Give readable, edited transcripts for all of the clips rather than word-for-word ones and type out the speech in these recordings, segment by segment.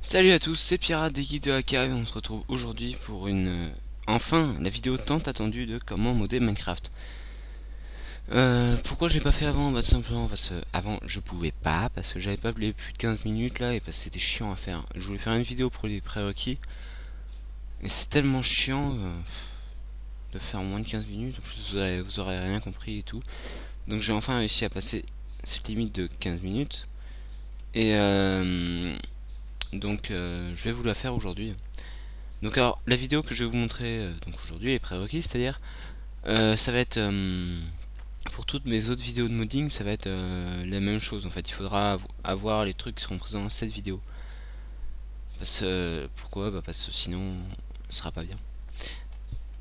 Salut à tous, c'est Pirate des Geeks de AK et on se retrouve aujourd'hui pour enfin, la vidéo tant attendue de comment modder Minecraft. Pourquoi je l'ai pas fait avant? Bah tout simplement parce que avant je pouvais pas, parce que j'avais pas plus de 15 minutes là et parce que c'était chiant à faire. Je voulais faire une vidéo pour les prérequis et c'est tellement chiant de faire moins de 15 minutes, en plus vous aurez rien compris et tout. Donc j'ai enfin réussi à passer cette limite de 15 minutes et je vais vous la faire aujourd'hui. Donc alors la vidéo que je vais vous montrer donc aujourd'hui les prérequis, c'est-à-dire ça va être pour toutes mes autres vidéos de modding, ça va être la même chose en fait. Il faudra avoir les trucs qui seront présents dans cette vidéo. Parce que pourquoi? Bah parce que sinon ce sera pas bien.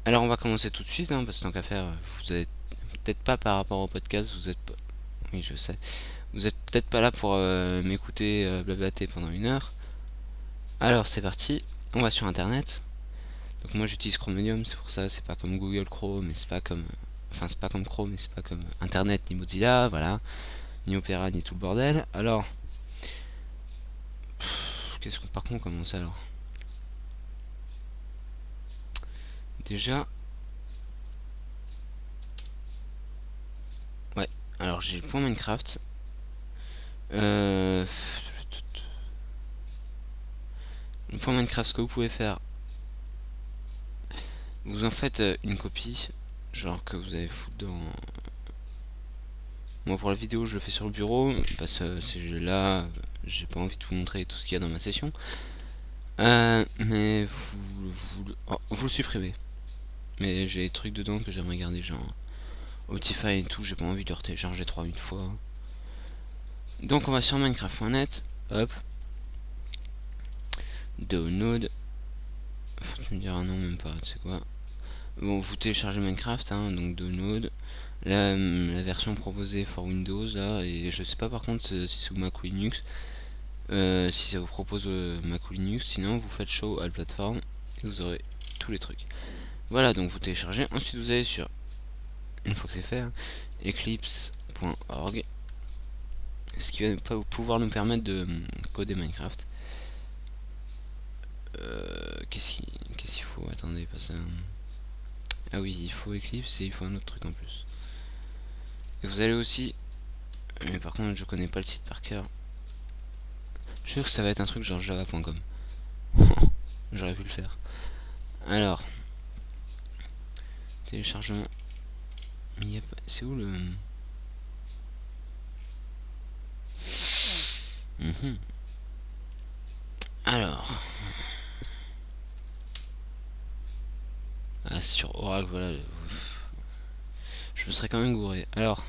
Alors on va commencer tout de suite hein, parce que tant qu'à faire, vous êtes peut-être pas par rapport au podcast, vous êtes pas... Oui je sais. Vous êtes peut-être pas là pour m'écouter blablater pendant 1 heure. Alors c'est parti, on va sur internet. Donc moi j'utilise Chromium, c'est pour ça, c'est pas comme Google Chrome, mais c'est pas comme... Enfin c'est pas comme Chrome, mais c'est pas comme Internet ni Mozilla, voilà. Ni Opera, ni tout le bordel. Alors... Qu'est-ce qu'on... Par contre on commence alors? Déjà... Ouais, alors j'ai le point Minecraft. Le point Minecraft, ce que vous pouvez faire, vous en faites une copie, genre que vous allez foutre dans... Moi pour la vidéo je le fais sur le bureau, parce que là, j'ai pas envie de vous montrer tout ce qu'il y a dans ma session. Mais vous le supprimez. Mais j'ai des trucs dedans que j'aimerais garder, genre Optify et tout, j'ai pas envie de le télécharger 3000 fois. Donc on va sur Minecraft.net, hop, download, faut que tu me diras non même pas, tu sais quoi. Bon, vous téléchargez Minecraft, hein, donc download, la version proposée for Windows là, et je sais pas par contre si c'est sous Mac ou Linux, si ça vous propose Mac ou Linux, sinon vous faites show à la plateforme et vous aurez tous les trucs. Voilà, donc vous téléchargez, ensuite vous allez sur, une fois que c'est fait, hein, eclipse.org, ce qui va pouvoir nous permettre de coder Minecraft. Qu'est-ce qu'il faut? Attendez, pas ça. Ah oui, il faut Eclipse et il faut un autre truc en plus. Et vous allez aussi... Mais par contre, je connais pas le site par cœur. Je suis sûr que ça va être un truc genre java.com. J'aurais pu le faire. Alors, téléchargement. Mais c'est où le... Alors... Ah, c'est sur Oracle, voilà. Je me serais quand même gouré. Alors,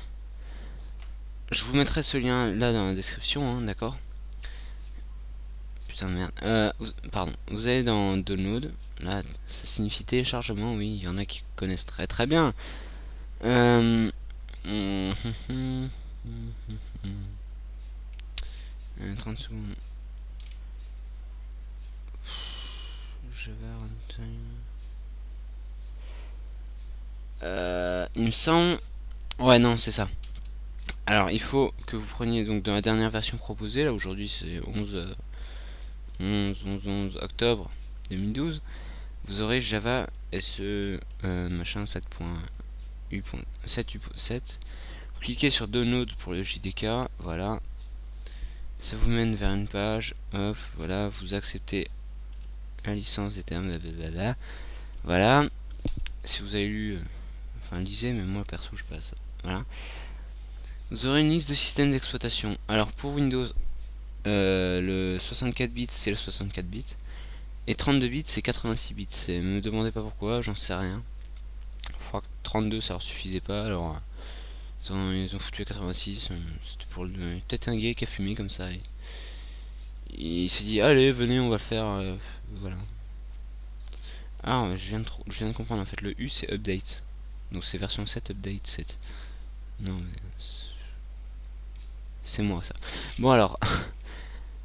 je vous mettrai ce lien là dans la description, hein, d'accord? Putain de merde. Pardon. Vous allez dans Download. Là, ça signifie téléchargement, oui. Il y en a qui connaissent très très bien. 30 secondes. Je vais... il me semble... Ouais, non, c'est ça. Alors, il faut que vous preniez donc dans la dernière version proposée, là aujourd'hui c'est 11 octobre 2012, vous aurez Java SE machin 7.7. Vous cliquez sur Download pour le JDK, voilà. Ça vous mène vers une page, hop, voilà, vous acceptez la licence des termes, blablabla. Voilà. Si vous avez lu, enfin lisez, mais moi perso je passe. Voilà. Vous aurez une liste de systèmes d'exploitation. Alors pour Windows, le 64 bits c'est le 64 bits. Et 32 bits c'est 86 bits. Me demandez pas pourquoi, j'en sais rien. Je crois que 32 ça leur suffisait pas, alors ils ont foutu à 86. C'était pour peut-être un gay qui a fumé comme ça. Il s'est dit allez venez on va le faire. Voilà. Ah je viens de comprendre en fait, le U c'est update. Donc c'est version 7 update 7. Non mais c'est moi ça. Bon alors,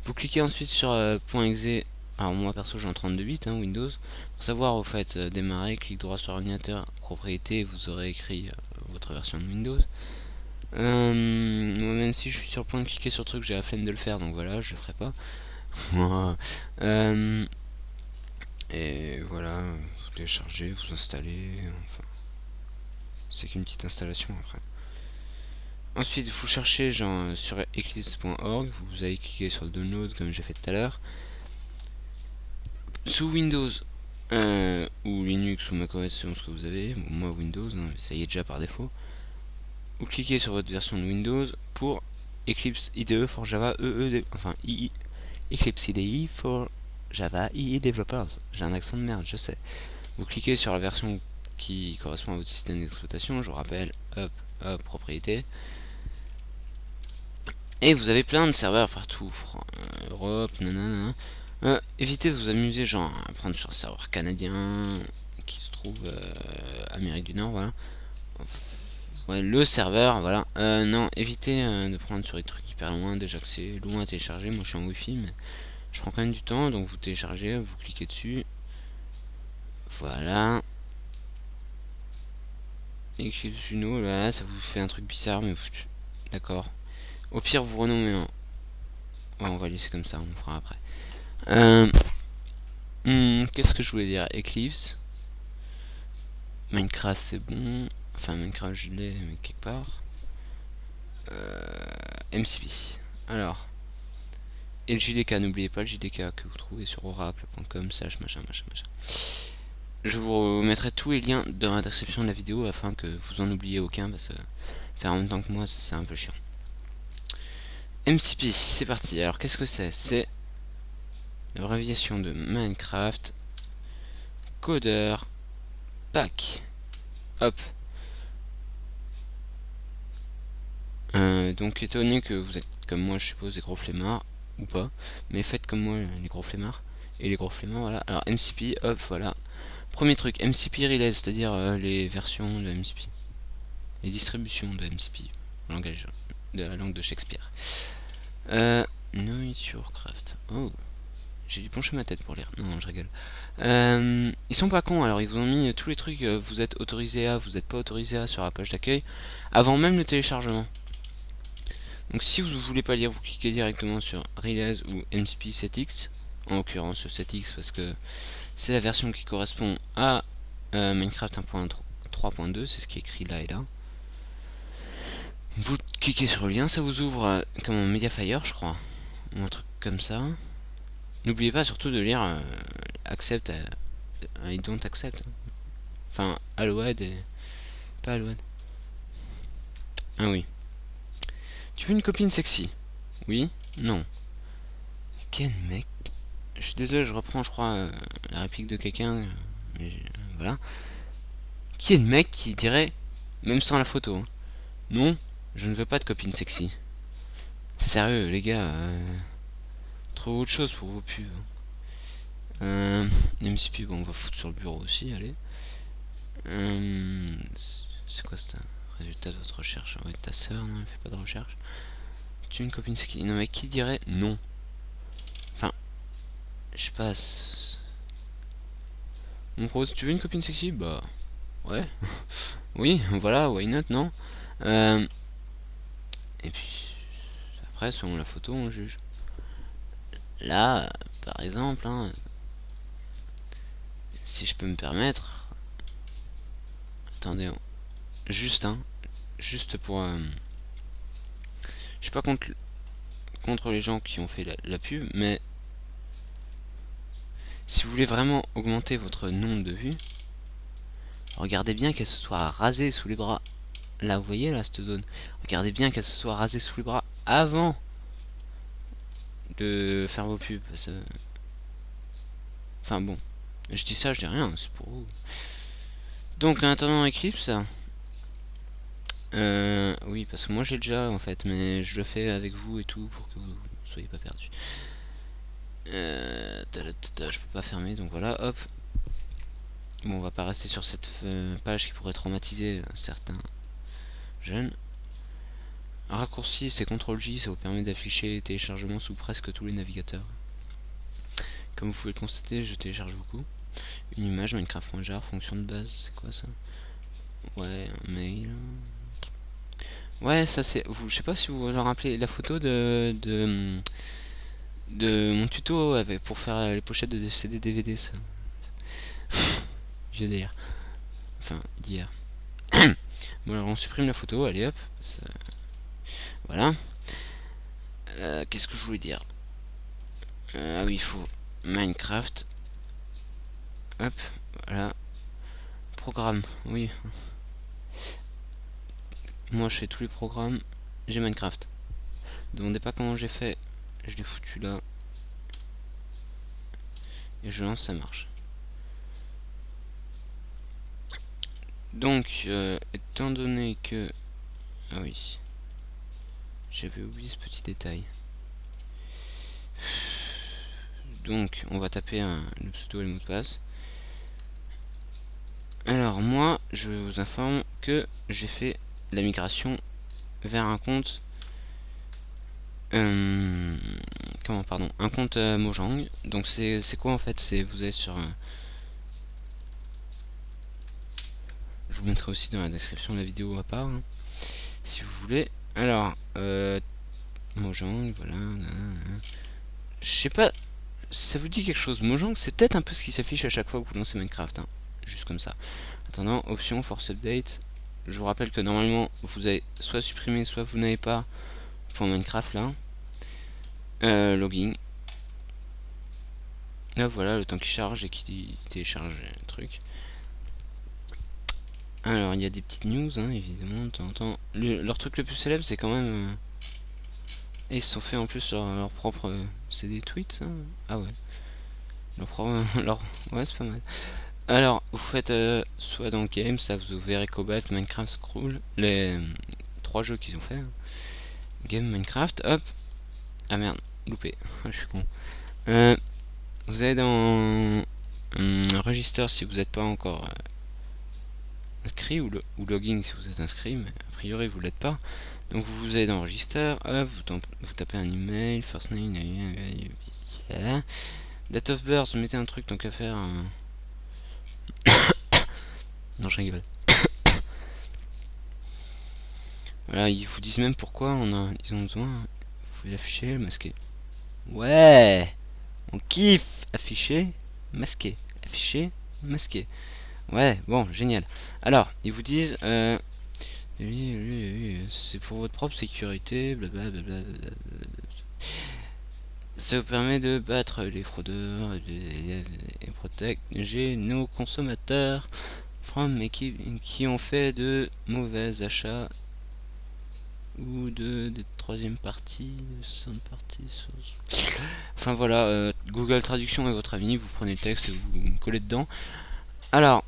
vous cliquez ensuite sur .exe. Alors moi perso j'ai en 32 bits hein, Windows. Pour savoir au fait démarrer, clic droit sur ordinateur, propriété, vous aurez écrit votre version de Windows. Moi, même si je suis sur le point de cliquer sur le truc, j'ai la flemme de le faire, donc voilà, je le ferai pas. Euh, et voilà, vous téléchargez, vous installez, enfin, c'est qu'une petite installation après. Ensuite, vous cherchez genre sur eclipse.org, vous allez cliquer sur le download comme j'ai fait tout à l'heure. Sous Windows ou Linux ou macOS selon ce que vous avez, bon, moi Windows, hein, ça y est déjà par défaut. Vous cliquez sur votre version de Windows pour Eclipse IDE for Java enfin II, Eclipse IDE for Java EE Developers. J'ai un accent de merde, je sais. Vous cliquez sur la version qui correspond à votre système d'exploitation, je vous rappelle, hop, hop, propriété. Et vous avez plein de serveurs partout, Europe, nanana. Évitez de vous amuser genre à prendre sur un serveur canadien qui se trouve Amérique du Nord, voilà. Ouais, le serveur, voilà. Non, évitez de prendre sur des trucs hyper loin, déjà que c'est loin à télécharger. Moi je suis en wifi, mais je prends quand même du temps, donc vous téléchargez, vous cliquez dessus. Voilà. Eclipse Juno, là, ça vous fait un truc bizarre, mais d'accord. Au pire, vous renommez un. Ouais, on va laisser comme ça, on fera après. Qu'est-ce que je voulais dire? Eclipse. Minecraft, c'est bon. Enfin, Minecraft, je l'ai, mais quelque part. MCP. Alors. Et le JDK, n'oubliez pas le JDK que vous trouvez sur oracle.com/ machin. Je vous mettrai tous les liens dans la description de la vidéo afin que vous en oubliez aucun, parce que faire en même temps que moi, c'est un peu chiant. MCP, c'est parti. Alors, qu'est-ce que c'est? C'est l'abréviation de Minecraft Coder Pack. Hop. Donc étonné que vous êtes comme moi, je suppose, des gros flemmards, ou pas, mais faites comme moi, les gros flemmards, et les gros flemmards, voilà. Alors MCP, hop, voilà. Premier truc, MCP Release, c'est-à-dire les versions de MCP, les distributions de MCP, langage de la langue de Shakespeare. Know It Yourcraft. Oh, j'ai dû pencher ma tête pour lire. Non, je rigole. Ils sont pas cons, alors ils ont mis tous les trucs, vous êtes autorisé à, vous êtes pas autorisé à sur la page d'accueil, avant même le téléchargement. Donc si vous voulez pas lire, vous cliquez directement sur Release ou MCP 7X, en l'occurrence 7X parce que c'est la version qui correspond à Minecraft 1.3.2, c'est ce qui est écrit là et là. Vous cliquez sur le lien, ça vous ouvre comme un Mediafire, je crois, ou un truc comme ça. N'oubliez pas surtout de lire Accept, I don't accept. Enfin, Allowed et pas Allowed. Ah oui. Tu veux une copine sexy? Oui? Non. Quel mec? Je suis désolé, je reprends, je crois, la réplique de quelqu'un. Voilà. Qui est le mec qui dirait, même sans la photo, hein, non, je ne veux pas de copine sexy. Sérieux, les gars, trouvez autre chose pour vos pubs. MCP, bon, on va foutre sur le bureau aussi, allez. C'est quoi ça? Résultat de votre recherche? Ouais, ta soeur, non, elle fait pas de recherche. Tu es une copine sexy? Non, mais qui dirait non? Enfin, je sais pas. Mon Rose, tu veux une copine sexy? Bah, ouais. Oui, voilà, why not, non? Et puis, après, selon la photo, on juge. Là, par exemple, hein, si je peux me permettre. Attendez, juste, hein, juste pour. Je suis pas contre les gens qui ont fait la pub, mais si vous voulez vraiment augmenter votre nombre de vues, regardez bien qu'elle se soit rasée sous les bras. Là, vous voyez, là, cette zone. Regardez bien qu'elle se soit rasée sous les bras avant de faire vos pubs. Enfin bon, je dis ça, je dis rien, c'est pour vous. Donc, en attendant Eclipse, oui, parce que moi j'ai déjà en fait, mais je le fais avec vous et tout pour que vous soyez pas perdus. Je peux pas fermer, donc voilà, hop. Bon, on va pas rester sur cette page qui pourrait traumatiser certains jeunes. Un raccourci, c'est CTRL-J, ça vous permet d'afficher les téléchargements sous presque tous les navigateurs. Comme vous pouvez le constater, je télécharge beaucoup. Une image, Minecraft.jar, fonction de base, c'est quoi ça? Ouais, un mail. Ouais, ça c'est. Je sais pas si vous vous en rappelez la photo de mon tuto avec, pour faire les pochettes de CD DVD, ça. Vieux d'ailleurs. Enfin, d'hier. Bon, alors on supprime la photo, allez hop. Ça... Voilà. Qu'est-ce que je voulais dire? Ah oui, il faut Minecraft. Hop, voilà. Programme, oui. Moi je fais tous les programmes. J'ai Minecraft. Demandez pas comment j'ai fait. Je l'ai foutu là. Et je lance, ça marche. Donc, étant donné que... Ah oui. J'avais oublié ce petit détail. Donc, on va taper le pseudo et le mot de passe. Alors, moi, je vous informe que j'ai fait la migration vers un compte... comment, pardon, un compte Mojang. Donc, c'est quoi en fait? C'est vous allez sur... je vous mettrai aussi dans la description de la vidéo à part, hein, si vous voulez. Alors, Mojang, voilà. Je sais pas, ça vous dit quelque chose? Mojang, c'est peut-être un peu ce qui s'affiche à chaque fois que vous lancez Minecraft, hein, juste comme ça. Attendant, option, force update. Je vous rappelle que normalement, vous avez soit supprimé, soit vous n'avez pas pour Minecraft là. Logging. Là, voilà, le temps qui charge et qui télécharge le truc. Alors, il y a des petites news, hein, évidemment, de temps en temps. Leur truc le plus célèbre, c'est quand même... et ils se sont fait en plus leur propre... c'est des tweets, hein. Ah ouais. Leur propre... ouais, c'est pas mal. Alors, vous faites soit dans Games, là vous verrez Cobalt, Minecraft, Scroll, les 3 jeux qu'ils ont fait. Hein. Game, Minecraft, hop. Ah merde, loupé, je suis con. Vous allez dans Register si vous n'êtes pas encore inscrit, ou Logging si vous êtes inscrit, mais a priori vous l'êtes pas. Donc vous allez dans Register, hop, vous tapez un email, first name, date of birth, mettez un truc tant qu'à faire. Non, je rigole. Voilà, ils vous disent même pourquoi ils ont besoin. Vous pouvez l'afficher, le masquer. Ouais, on kiffe. Afficher, masquer. Afficher, masquer. Ouais, bon, génial. Alors, ils vous disent, c'est pour votre propre sécurité, blablabla. Ça vous permet de battre les fraudeurs et protéger nos consommateurs qui ont fait de mauvais achats ou de troisième partie, enfin voilà, Google Traduction est votre ami, vous prenez le texte et vous me collez dedans. Alors,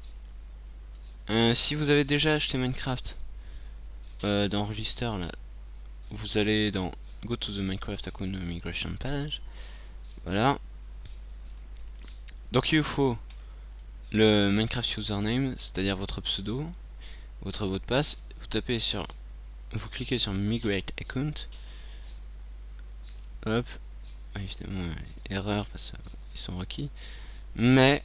si vous avez déjà acheté Minecraft dans Register, là, vous allez dans Go to the Minecraft Account Migration Page. Voilà. Donc il vous faut le Minecraft username, c'est-à-dire votre pseudo, votre mot de passe. Vous cliquez sur Migrate Account. Hop. Évidemment, erreur parce qu'ils sont requis. Mais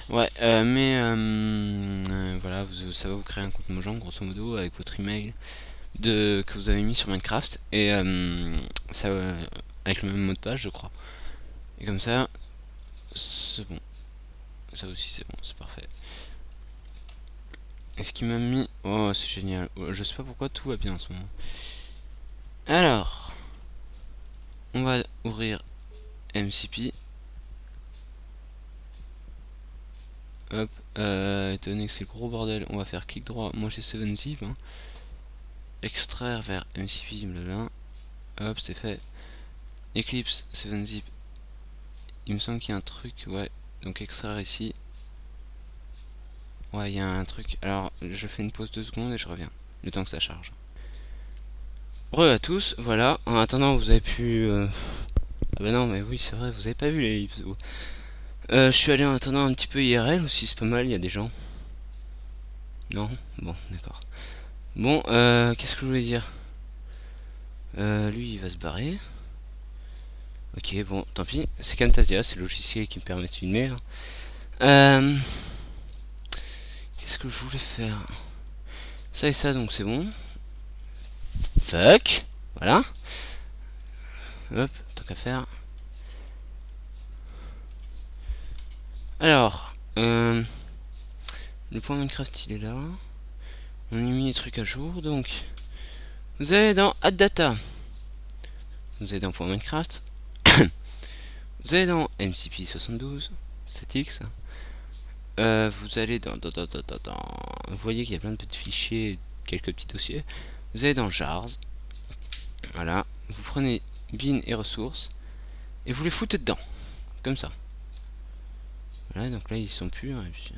ouais, voilà, ça va vous créer un compte Mojang grosso modo avec votre email que vous avez mis sur Minecraft et ça avec le même mot de passe, je crois. Et comme ça, c'est bon. Ça aussi, c'est bon, c'est parfait. Et ce qui m'a mis, oh, c'est génial. Je sais pas pourquoi tout va bien en ce moment. Alors, on va ouvrir MCP. Hop, étant donné que c'est le gros bordel, on va faire clic droit. Moi j'ai 7zip. Hein. Extraire vers MCP, blablabla. Hop, c'est fait. Eclipse 7zip. Il me semble qu'il y a un truc, ouais. Donc extraire ici. Ouais, il y a un truc. Alors, je fais une pause 2 secondes et je reviens. Le temps que ça charge. Re à tous, voilà. En attendant, vous avez pu... Ah bah non, mais oui, c'est vrai, vous avez pas vu les vidéos. Je suis allé en attendant un petit peu IRL aussi, c'est pas mal, il y a des gens. Non? Bon, d'accord. Bon, qu'est-ce que je voulais dire? Lui, il va se barrer. Ok, bon, tant pis. C'est Camtasia, c'est le logiciel qui me permet de filmer. Qu'est-ce que je voulais faire? Ça et ça, donc c'est bon. fuck. Voilà. Hop, tant qu'à faire. Alors, le point Minecraft il est là. On a mis les trucs à jour, donc vous allez dans Add Data. Vous allez dans point Minecraft. Vous allez dans MCP72, 7x. Vous allez dans, vous voyez qu'il y a plein de petits fichiers, quelques petits dossiers. Vous allez dans Jars. Voilà. Vous prenez bin et ressources et vous les foutez dedans, comme ça. Voilà, donc là ils sont purs. Et puis,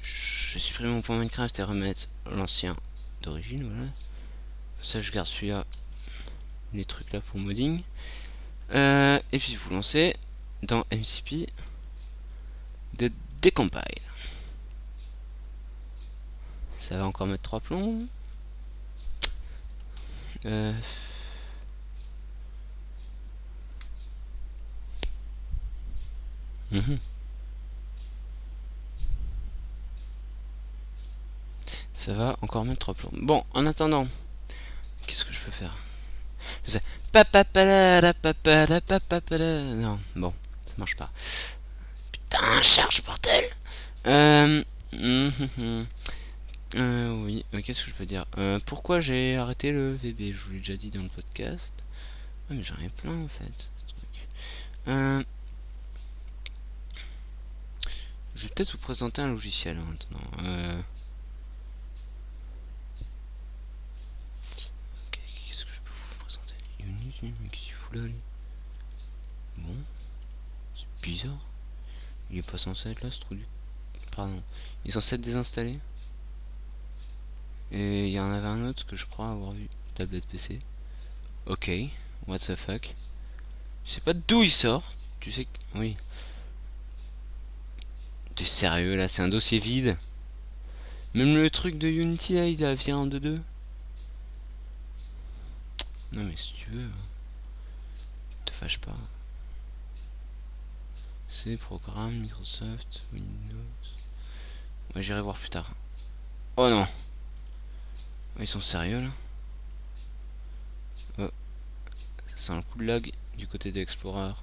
je supprime mon point Minecraft et remettre l'ancien d'origine. Voilà. Ça je garde celui-là, les trucs là pour modding. Et puis vous lancez dans MCP de décompile. Ça va encore mettre 3 plombs. Ça va encore mettre 3 plombs. Bon, en attendant, qu'est-ce que je peux faire? Non, bon, ça marche pas. Putain, charge, bordel. Oui, qu'est-ce que je peux dire? Pourquoi j'ai arrêté le VB? Je vous l'ai déjà dit dans le podcast. Ah, mais j'en ai plein en fait. Je vais peut-être vous présenter un logiciel maintenant. Qu'est-ce que je peux vous présenter? Unity, mais qu'est-ce qu'il fout là, lui? Bon, c'est bizarre. Il est pas censé être là, ce trou du... Pardon. Il est censé être désinstallé. Et il y en avait un autre que je crois avoir vu. Tablette PC. Ok. What the fuck. Je sais pas d'où il sort. Tu sais que... Oui. T'es sérieux là, c'est un dossier vide. Même le truc de Unity là, il a viré en 2.2. Non mais si tu veux, te fâche pas. C'est programme, Microsoft, Windows. Ouais, j'irai voir plus tard. Oh non. Oh, ils sont sérieux là. Oh. Ça sent un coup de lag du côté de Explorer.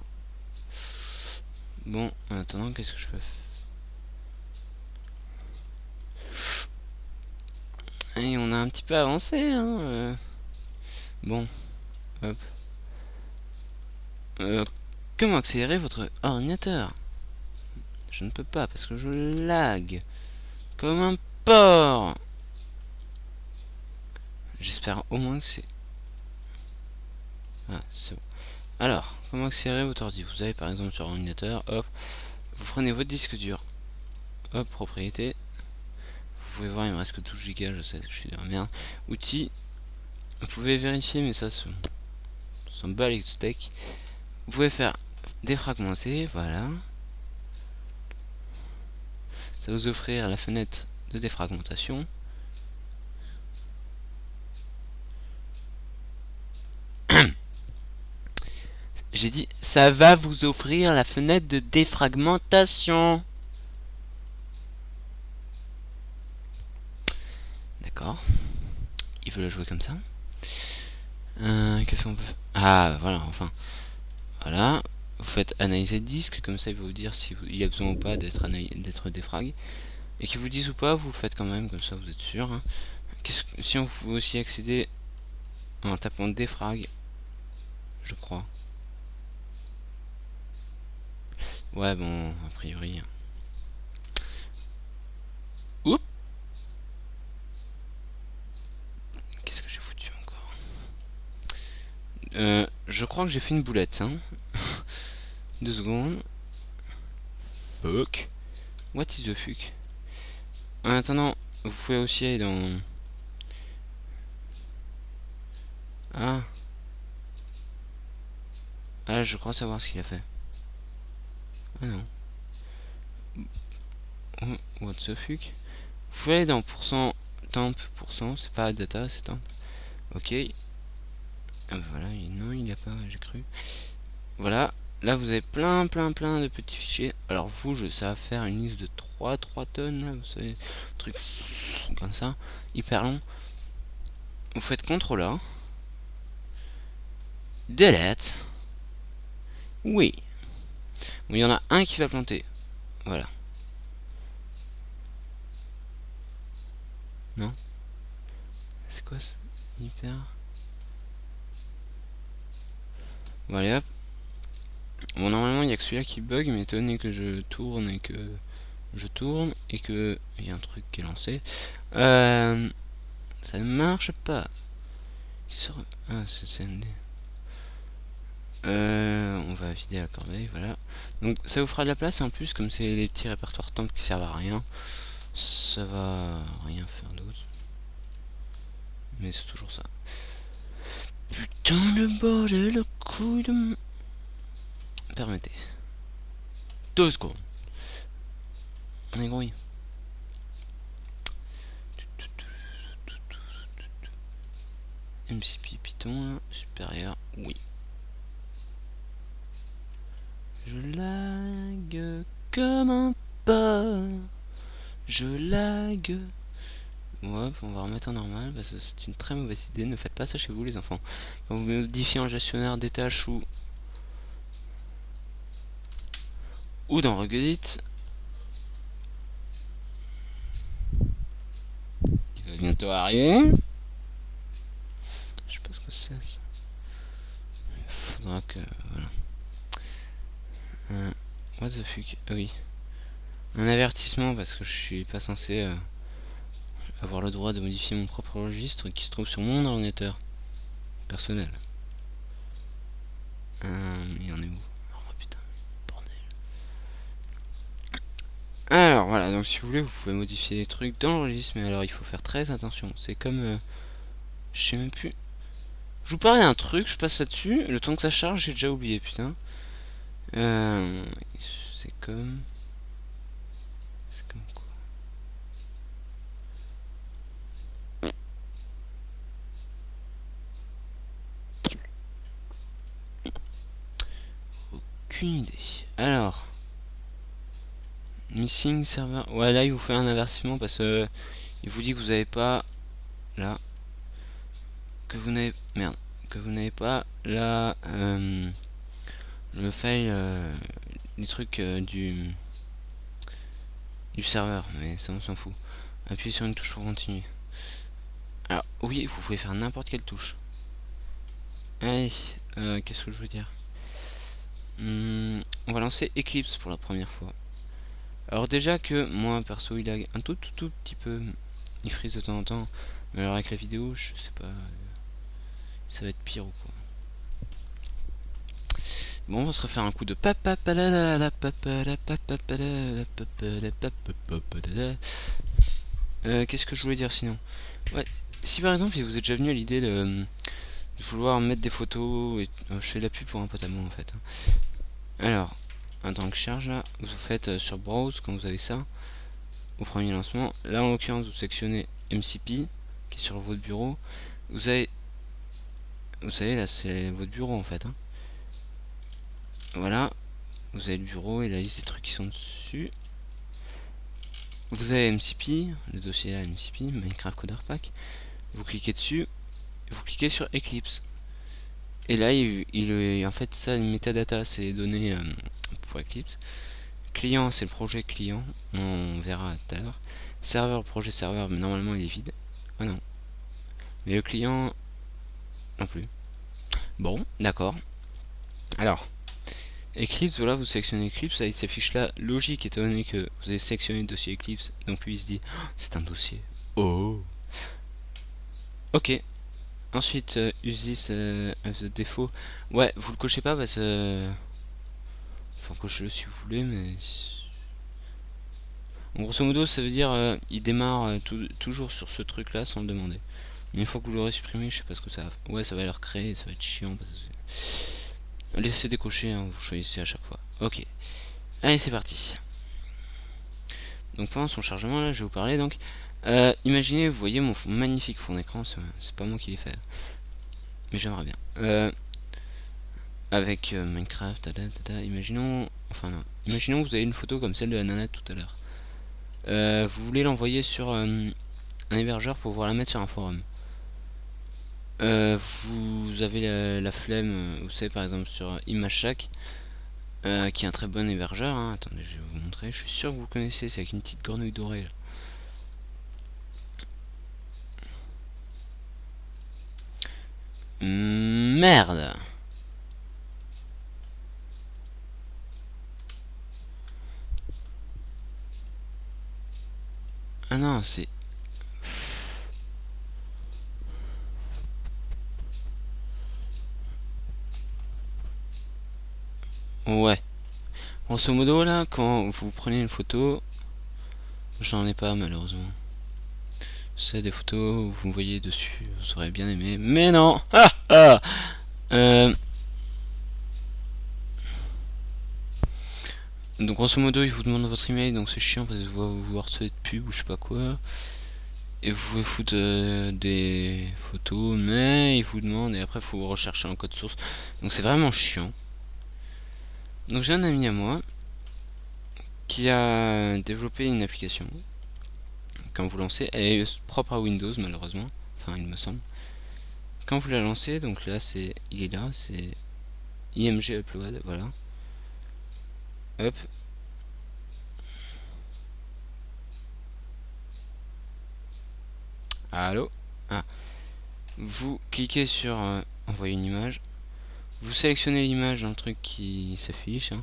Bon, en attendant, qu'est-ce que je peux faire? Et on a un petit peu avancé, hein. Bon, hop. Comment accélérer votre ordinateur? Je ne peux pas parce que je lag comme un porc. J'espère au moins que c'est... Ah, c'est bon. Alors, comment accélérer votre ordi? Vous avez par exemple sur ordinateur, hop, vous prenez votre disque dur, hop, propriété. Vous pouvez voir, il me reste que 12 Go, je sais que je suis de la merde. Outils, vous pouvez vérifier, mais ça s'en bat les steaks. Vous pouvez faire défragmenter, voilà. Ça va vous offrir la fenêtre de défragmentation. J'ai dit, ça va vous offrir la fenêtre de défragmentation. D'accord. Il veut la jouer comme ça. Qu'est-ce qu'on peut... Ah, voilà, enfin. Voilà. Vous faites analyser le disque, comme ça il va vous dire si il y a besoin ou pas d'être défrag. Et qu'il vous dise ou pas, vous le faites quand même, comme ça vous êtes sûr. Hein. Si on peut aussi accéder en tapant défrag, je crois. Ouais, bon, a priori. Oups. Qu'est-ce que j'ai foutu encore? Je crois que j'ai fait une boulette, hein. 2 secondes. Fuck. What is the fuck? En attendant, vous pouvez aussi aller dans... Ah. Ah, je crois savoir ce qu'il a fait. Ah non. Oh, what the fuck? Vous pouvez aller dans %, temp, %, c'est pas data, c'est temp. Ok. Ah bah voilà, non, il n'y a pas, j'ai cru. Voilà. Là, vous avez plein de petits fichiers. Alors vous, ça va faire une liste de 3 tonnes, là, vous savez, truc comme ça, hyper long. vous faites CTRL A, delete. Oui. Bon, il y en a un qui va planter. Voilà. Non. C'est quoi ça? Hyper. Bon, allez hop. Bon, normalement, il n'y a que celui-là qui bug, mais étant donné que je tourne et que je tourne et que il y a un truc qui est lancé, ça ne marche pas. Ah, c'est CND. On va vider la corbeille, voilà. Donc ça vous fera de la place, et en plus, comme c'est les petits répertoires temples qui servent à rien, ça va rien faire d'autre. Mais c'est toujours ça. Putain de bordel, le couille de... Permettez. 2 secondes. On est grouille. MCP Python, supérieur, oui. Je lag comme un pas. Je lag. Ouais, on va remettre en normal parce que c'est une très mauvaise idée. Ne faites pas ça chez vous, les enfants. Quand vous modifiez en gestionnaire des tâches ou dans Regedit, qui va bientôt arriver. Je sais pas ce que c'est ça. Faudra que voilà. What the fuck? Ah oui. Un avertissement parce que je suis pas censé avoir le droit de modifier mon propre registre qui se trouve sur mon ordinateur personnel. Il en est où? Oh putain, bordel. Alors voilà, donc si vous voulez, vous pouvez modifier des trucs dans le registre, mais alors il faut faire très attention. C'est comme... je sais même plus. Je vous parlais d'un truc, je passe là-dessus, le temps que ça charge, j'ai déjà oublié, putain. C'est comme... C'est comme quoi? Aucune idée. Alors... Missing server. Ouais, là il vous fait un avertissement parce que il vous dit que vous n'avez pas là, que vous n'avez merde, que vous n'avez pas là le file, les trucs du serveur, mais ça on s'en fout. Appuyez sur une touche pour continuer. Alors oui, vous pouvez faire n'importe quelle touche. Allez, qu'est-ce que je veux dire? On va lancer Eclipse pour la première fois. Alors déjà que moi perso il lag un tout petit peu, il freeze de temps en temps, mais alors avec la vidéo je sais pas, ça va être pire ou quoi. Bon, on va se refaire un coup de qu'est-ce que je voulais dire sinon? Ouais, si par exemple vous êtes déjà venu à l'idée de vouloir mettre des photos, et, je fais de la pub pour un pote à moi en fait. Alors, en tant que charge là, vous faites sur Browse quand vous avez ça, au premier lancement. Là en l'occurrence vous sélectionnez MCP qui est sur votre bureau. Vous savez là c'est votre bureau en fait. Voilà, vous avez le bureau et la liste des trucs qui sont dessus. Vous avez MCP, le dossier là MCP, Minecraft Coder Pack. Vous cliquez dessus, vous cliquez sur Eclipse. Et là, en fait, ça, une metadata, c'est les données pour Eclipse. Client, c'est le projet client, on verra tout à l'heure. Serveur, projet serveur, mais normalement il est vide. Ah non. Mais le client, non plus. Bon, d'accord. Alors, Eclipse, voilà, vous sélectionnez Eclipse, là il s'affiche là, logique étant donné que vous avez sélectionné le dossier Eclipse, donc lui il se dit, oh, c'est un dossier. Oh. Ok. Ensuite, use this as a défaut. Ouais, vous le cochez pas parce que... Enfin, cochez-le si vous voulez, mais... En grosso modo, ça veut dire il démarre toujours sur ce truc là sans le demander. Mais une fois que vous l'aurez supprimé, je sais pas ce que ça va faire. Ouais, ça va le recréer, ça va être chiant. Parce que laissez décocher, hein, vous choisissez à chaque fois. Ok. Allez, c'est parti. Donc pendant son chargement, là, je vais vous parler. Donc, imaginez, vous voyez mon magnifique fond d'écran, c'est pas moi qui l'ai fait. Mais j'aimerais bien. Avec Minecraft, imaginons... Enfin non. Imaginons que vous avez une photo comme celle de la nana tout à l'heure. Vous voulez l'envoyer sur un hébergeur pour pouvoir la mettre sur un forum. vous avez la flemme, vous savez par exemple sur ImageShack, qui est un très bon hébergeur, hein. Attendez, je vais vous montrer, je suis sûr que vous le connaissez, c'est avec une petite grenouille dorée là. Merde. Ah non, c'est... Ouais. Grosso modo là, quand vous prenez une photo, j'en ai pas malheureusement. C'est des photos où vous me voyez dessus, vous aurez bien aimé, mais non. Ah ah. Donc grosso modo il vous demande votre email, donc c'est chiant parce que vous harcelez de pub ou je sais pas quoi. Et vous pouvez foutre des photos, mais il vous demande et après il faut rechercher un code source. Donc c'est vraiment chiant. Donc j'ai un ami à moi qui a développé une application. Quand vous lancez, elle est propre à Windows malheureusement, enfin il me semble. Quand vous la lancez, donc là il est là, c'est IMG Upload, voilà. Hop. Allô. Ah. Vous cliquez sur envoyer une image. Vous sélectionnez l'image dans le truc qui s'affiche, hein,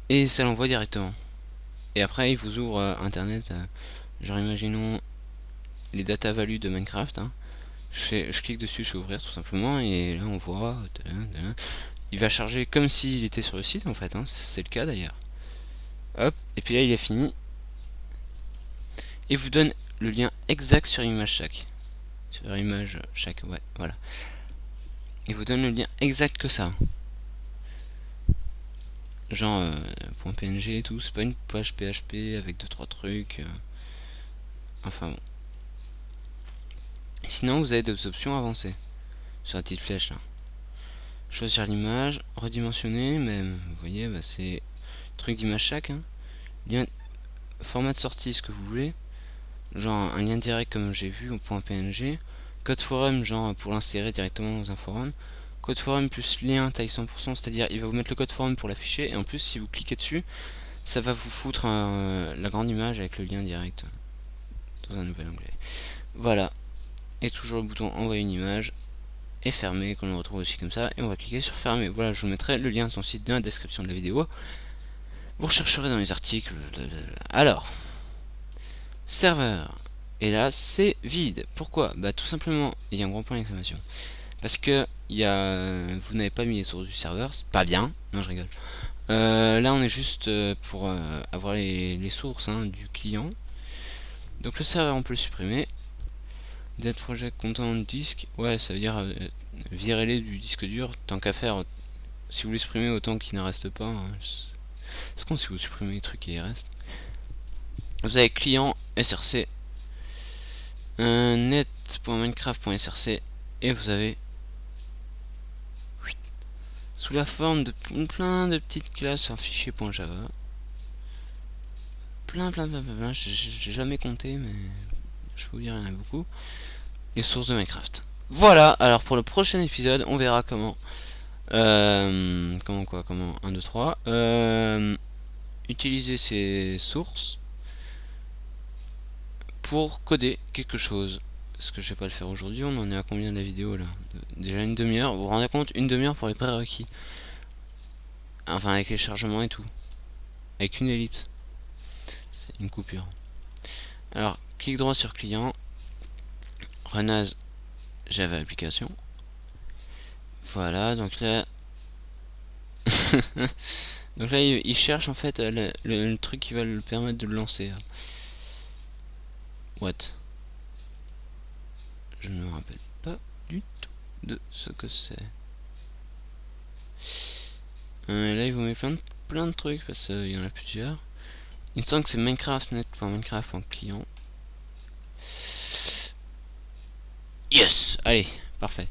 et ça l'envoie directement. Et après il vous ouvre internet, genre imaginons les data values de Minecraft, hein. Je clique dessus, je fais ouvrir tout simplement, et là on voit, il va charger comme s'il était sur le site en fait, hein. C'est le cas d'ailleurs. Hop, et puis là il est fini, et vous donne le lien exact sur ImageShack. Sur ImageShack, ouais, voilà. Il vous donne le lien exact que ça. Genre .png et tout, c'est pas une page PHP avec 2-3 trucs. Enfin bon. Sinon vous avez d'autres options avancées. Sur la petite flèche là. Choisir l'image, redimensionner, même, vous voyez, bah, c'est truc d'ImageShack, hein. Lien, format de sortie, ce que vous voulez. Genre un lien direct comme j'ai vu au .png. Code forum, genre pour l'insérer directement dans un forum. Code forum plus lien taille 100%, c'est-à-dire il va vous mettre le code forum pour l'afficher, et en plus si vous cliquez dessus, ça va vous foutre la grande image avec le lien direct dans un nouvel onglet. Voilà, et toujours le bouton envoyer une image, et fermer, qu'on le retrouve aussi comme ça, et on va cliquer sur fermer. Voilà, je vous mettrai le lien de son site dans la description de la vidéo. Vous rechercherez dans les articles. Alors, serveur. Et là, c'est vide. Pourquoi? Bah tout simplement, il y a un gros point d'exclamation. Parce que vous n'avez pas mis les sources du serveur, c'est pas bien. Non, je rigole. Là, on est juste pour avoir les sources, hein, du client. Donc le serveur, on peut le supprimer. Dead project content disque, ouais, ça veut dire virez-les du disque dur. Tant qu'à faire, si vous les supprimez, autant qu'il ne reste pas, hein. C'est con si vous supprimez les trucs qui y restent. Vous avez client src net.minecraft.src et vous avez sous la forme de plein de petites classes un fichier.java. Plein, j'ai jamais compté, mais je peux vous dire, il y en a beaucoup. Les sources de Minecraft. Voilà, alors pour le prochain épisode, on verra comment. Comment 1, 2, 3. Utiliser ces sources pour coder quelque chose. Parce que je vais pas le faire aujourd'hui, on en est à combien de la vidéo là? Déjà une demi-heure, vous vous rendez compte? Une demi-heure pour les prérequis. Enfin avec les chargements et tout. Avec une ellipse. C'est une coupure. Alors, clic droit sur client. Run as Java application. Voilà, donc là... donc là il cherche en fait le truc qui va le permettre de le lancer. What? Je ne me rappelle pas du tout de ce que c'est. Là il vous met plein de trucs parce qu'il y en a plusieurs. Il me semble que c'est Minecraft.minecraft.client. Yes. Allez, parfait.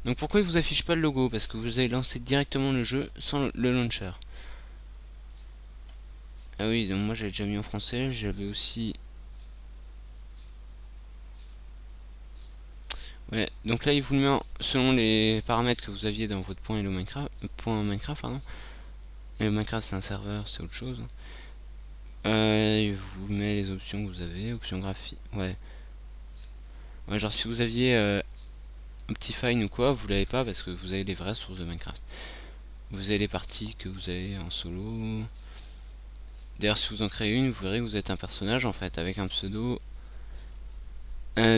Donc pourquoi il vous affiche pas le logo? Parce que vous avez lancé directement le jeu sans le launcher. Ah oui, donc moi j'avais déjà mis en français, j'avais aussi... Ouais, donc là il vous le met selon les paramètres que vous aviez dans votre point Hello Minecraft, point Minecraft pardon. Hello Minecraft c'est un serveur, c'est autre chose. Il vous met les options que vous avez, options graphiques, ouais. Ouais, genre si vous aviez Optifine ou quoi, vous l'avez pas parce que vous avez les vraies sources de Minecraft. Vous avez les parties que vous avez en solo. D'ailleurs si vous en créez une, vous verrez que vous êtes un personnage en fait avec un pseudo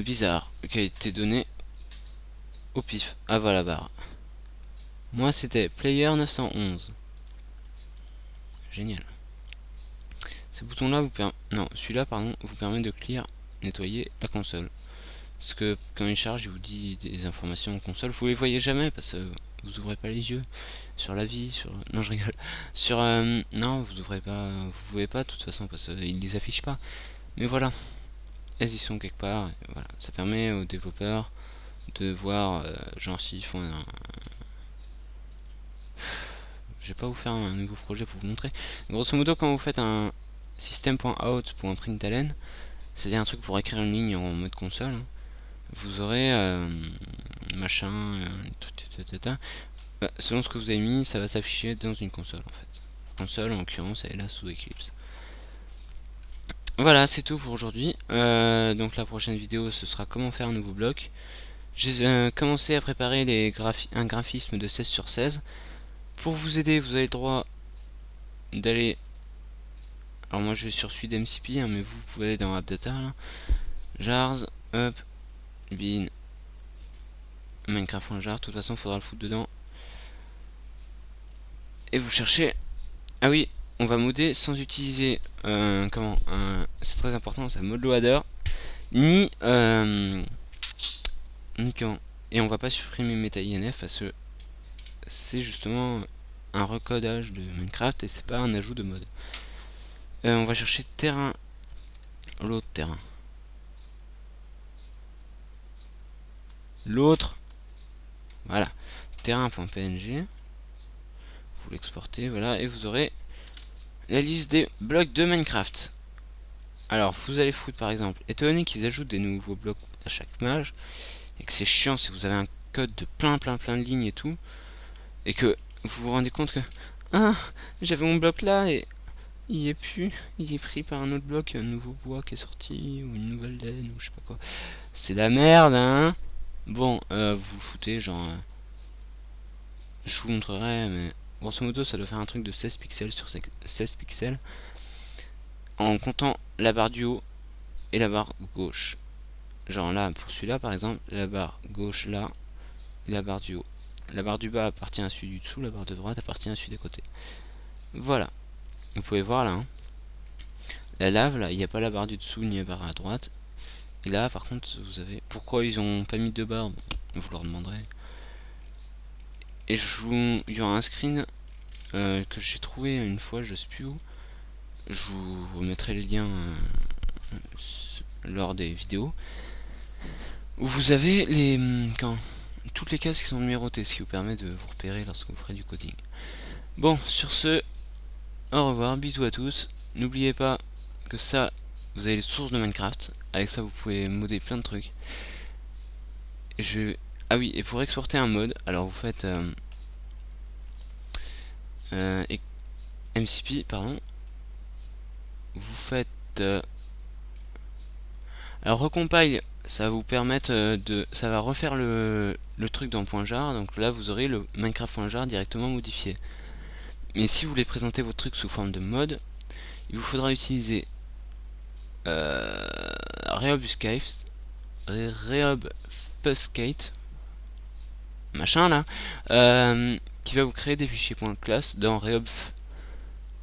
bizarre qui a été donné au pif. Ah voilà barre. Moi c'était Player 911. Génial. Ces boutons là vous permettent... Non, celui-là pardon, vous permet de clear, nettoyer la console. Parce que quand il charge, il vous dit des informations en console. Vous les voyez jamais parce que vous ouvrez pas les yeux sur la vie, sur... Non, je rigole. Sur... non, vous ouvrez pas... Vous pouvez pas de toute façon parce qu'il les affiche pas. Mais voilà, elles y sont quelque part. Et voilà. Ça permet aux développeurs de voir, genre s'ils font un... Je vais pas vous faire un nouveau projet pour vous montrer. Grosso modo, quand vous faites un system.out.println, c'est-à-dire un truc pour écrire une ligne en mode console, hein, vous aurez machin, selon ce que vous avez mis, ça va s'afficher dans une console en fait. La console en l'occurrence elle est là sous Eclipse. Voilà, c'est tout pour aujourd'hui. Donc la prochaine vidéo ce sera comment faire un nouveau bloc. J'ai commencé à préparer un graphisme de 16/16. Pour vous aider, vous avez le droit d'aller... Alors moi je vais sur celui d'MCP, hein, mais vous pouvez aller dans AppData là. Jars, up, bin, Minecraft.jar, de toute façon il faudra le foutre dedans. Et vous cherchez... Ah oui, on va modder sans utiliser... comment c'est très important, ça mode loader. Ni... ni quand. Et on va pas supprimer MetaINF parce que c'est justement un recodage de Minecraft et c'est pas un ajout de mode. On va chercher terrain. L'autre terrain. L'autre. Voilà. Terrain.png. Vous l'exportez, voilà, et vous aurez la liste des blocs de Minecraft. Alors, vous allez foutre par exemple, étant donné qu'ils ajoutent des nouveaux blocs à chaque mage, et que c'est chiant si vous avez un code de plein de lignes et tout, et que vous vous rendez compte que ah, j'avais mon bloc là et il est plus, il est pris par un autre bloc, un nouveau bois qui est sorti, ou une nouvelle laine, ou je sais pas quoi. C'est la merde, hein. Bon, vous le foutez, genre... je vous montrerai, mais grosso modo, ça doit faire un truc de 16 pixels sur 16 pixels, en comptant la barre du haut et la barre gauche. Genre là, pour celui-là, par exemple, la barre gauche là, et la barre du haut. La barre du bas appartient à celui du dessous, la barre de droite appartient à celui des côtés. Voilà. Vous pouvez voir là, hein. La lave, là, il n'y a pas la barre du dessous ni la barre à droite. Et là, par contre, vous avez... Pourquoi ils ont pas mis deux barres? Vous leur demanderez. Et il y aura un screen que j'ai trouvé une fois, je sais plus où. Je vous mettrai les liens lors des vidéos. Où vous avez les... toutes les cases qui sont numérotées, ce qui vous permet de vous repérer lorsque vous ferez du coding. Bon, sur ce, au revoir, bisous à tous. N'oubliez pas que ça, vous avez les sources de Minecraft. Avec ça, vous pouvez modder plein de trucs. Ah oui, et pour exporter un mode, alors vous faites MCP, pardon. Vous faites... alors recompile, ça va vous permettre de... Ça va refaire le truc dans .jar, donc là vous aurez le Minecraft.jar directement modifié. Mais si vous voulez présenter votre truc sous forme de mode, il vous faudra utiliser Reobfuscate, machin là, qui va vous créer des fichiers .class dans Reobf.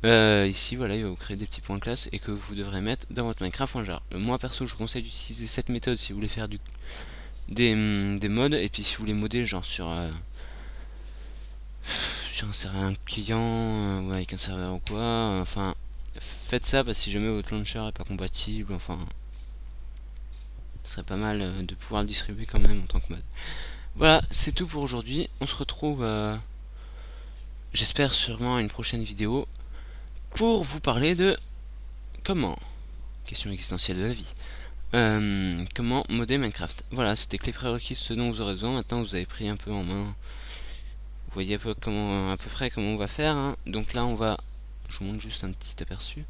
Ici voilà, il va vous créer des petits points classe et que vous devrez mettre dans votre Minecraft.jar. Moi perso je vous conseille d'utiliser cette méthode si vous voulez faire des mods, et puis si vous voulez modder genre sur un serveur un client ou avec un serveur ou quoi, enfin faites ça parce que si jamais votre launcher est pas compatible, enfin ce serait pas mal de pouvoir le distribuer quand même en tant que mod. Voilà, c'est tout pour aujourd'hui. On se retrouve j'espère sûrement à une prochaine vidéo pour vous parler de comment, question existentielle de la vie, comment modder Minecraft. Voilà, c'était que les prérequis, ce dont vous aurez besoin. Maintenant vous avez pris un peu en main. Vous voyez à peu près comment on va faire, hein. Donc là on va, je vous montre juste un petit aperçu.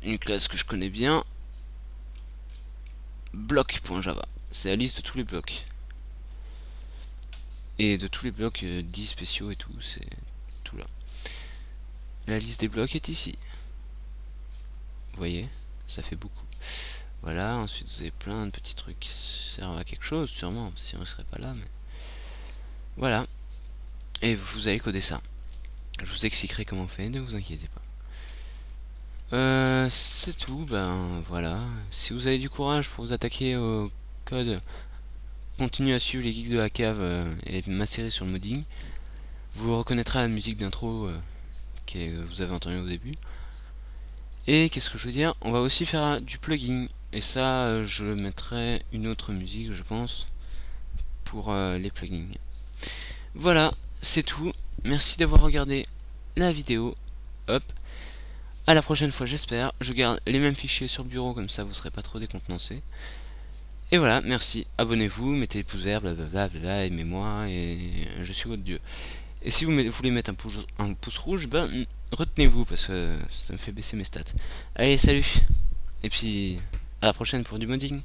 Une classe que je connais bien, bloc.java. C'est la liste de tous les blocs. Et de tous les blocs dits spéciaux et tout, c'est tout là. La liste des blocs est ici. Vous voyez, ça fait beaucoup. Voilà, ensuite vous avez plein de petits trucs qui servent à quelque chose, sûrement, si on ne serait pas là, mais... Voilà. Et vous allez coder ça. Je vous expliquerai comment on fait, ne vous inquiétez pas. C'est tout, ben voilà. Si vous avez du courage pour vous attaquer au code, continuez à suivre les geeks de la cave et macérer sur le modding. Vous reconnaîtrez la musique d'intro que vous avez entendue au début. Et qu'est-ce que je veux dire, on va aussi faire du plugin. Et ça, je mettrai une autre musique, je pense, pour les plugins. Voilà, c'est tout. Merci d'avoir regardé la vidéo. Hop. À la prochaine fois, j'espère. Je garde les mêmes fichiers sur le bureau, comme ça vous serez pas trop décontenancés. Et voilà, merci. Abonnez-vous, mettez les pouces verts, blablabla, aimez-moi, et je suis votre dieu. Et si vous voulez mettre un pouce rouge, ben retenez-vous, parce que ça me fait baisser mes stats. Allez, salut. Et puis, à la prochaine pour du modding.